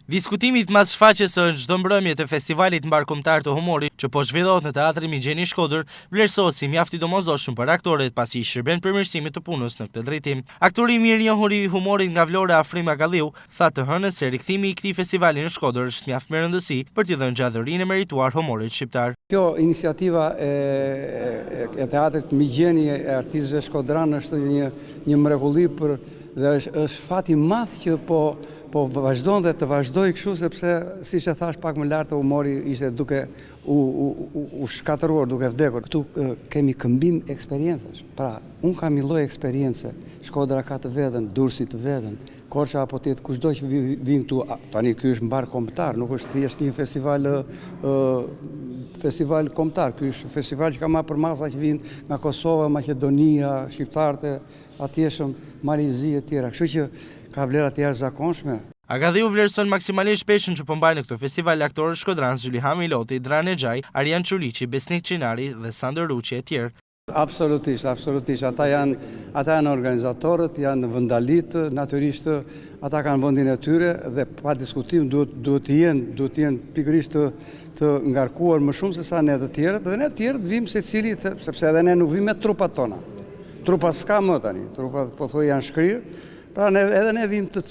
Diskutimit mas shfaqjes së çdo mbrëmje të festivalit mbarkombëtar të humorit që po zhvillohet në Teatrin Migeni Shkodër, vlerësohet si mjaft i domosdoshëm për aktorët pasi i shërben përmirësimit të punës në këtë drejtim. Aktori i mirënjohur i humorit nga Vlora Afrima Galliu tha të hënës se rikthimi i këtij festivali në Shkodër është mjaft me rëndësi për t'i dhënë gjallërinë e merituar humorit shqiptar. Kjo iniciativa e Teatrit Migeni e artistëve shkodran është një mrekulli dhe është fat i madh që po vazhdon dhe të vazhdoj kështu sepse, siç e thash pak më lart, humori ishte duke u shkatëruar, duke vdekur. Këtu kemi këmbim eksperjencash. Pra, unë kam një lloj eksperience. Shkodra ka të vetën, Durrësi të vetën, Korça apo tjetë kushdo që vin këtu. Tani ky është mbarkombëtar, nuk është thjesht një festival kombëtar. Ky është festival që ka marrë për masa që vinë nga Kosova, Maqedonia, shqiptarët e atjeshëm, Malizi e tjera. Kështu që ka vlera të jashtëzakonshme. Galliu vlerëson maksimalisht peshën që po mbajnë në këtë festival aktorët shkodran Zyliham Miloti, Drane Xhaj, Arjan Çuliçi, Besnik Çinari dhe Sander Ruçi e tjerë. Absolutisht. Ata janë organizatorët, janë vëndalitë, natyrisht ata kanë vendin e tyre dhe pa diskutim duhet të jenë pikërisht të ngarkuar më shumë se sa ne të tjerët, dhe ne të tjerët vim secili, sepse edhe ne nuk vim me trupat tona. Trupat s'ka më tani, trupat po thoj janë shkrirë. Pra edhe ne vim të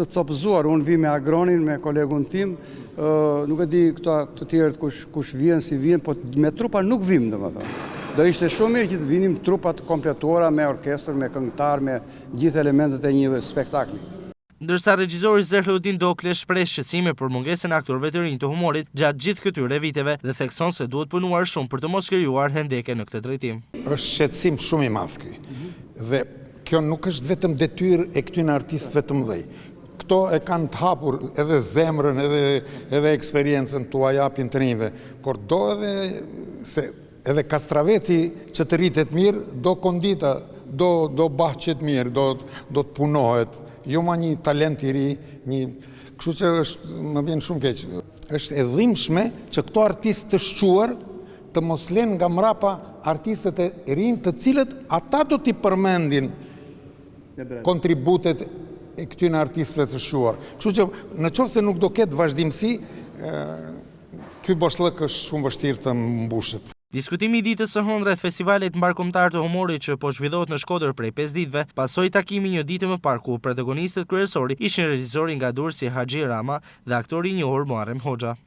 copëzuar, unë vim me Agronin, me kolegun tim, nuk e di këta të tjerët kush vjen, si vjen, po me trupa nuk vim, domethënë. Do ishte shumë mirë që të vinim trupat kompletuara me orkestër, me këngëtar, me gjithë elementet e një spektakli. Ndërsa regjizori Zerhludin Dokle shpreh shqetësime për mungesën e aktorëve të rinj të humorit gjatë gjithë këtyre viteve dhe thekson se duhet punuar shumë për të mos krijuar hendeke në këtë drejtim. Është shqetësim shumë i madh ky. Dhe kjo nuk është vetëm detyrë e këtyre artistëve të mëdhenj. Këto e kanë të hapur edhe zemrën, edhe eksperiencën tua japin të rinjve, por do edhe Kastraveci që të rritet mirë, do kondita, do bahqet mirë, do të punohet. Jo ma një talent i ri, kështu që më vjen shumë keq. Është e dhimbshme që këto artistë të shquar të mos lënë nga mrapa artistët e rinj, të cilët ata do t'i përmendin kontributet e këtyre artistëve të shquar. Kështu që në qoftë se nuk do ketë vazhdimsi, ky boshllëk është shumë vështirë të mbushet. Diskutimi i ditës së hënë rreth festivalit mbarkombëtar të humorit që po zhvillohet në Shkodër prej 5 ditëve, pasoi takimi një ditë më parë ku protagonistët kryesorë ishin regjizori nga Durrësi Haxhi Rama dhe aktori i njohur Muharrem Hoxha.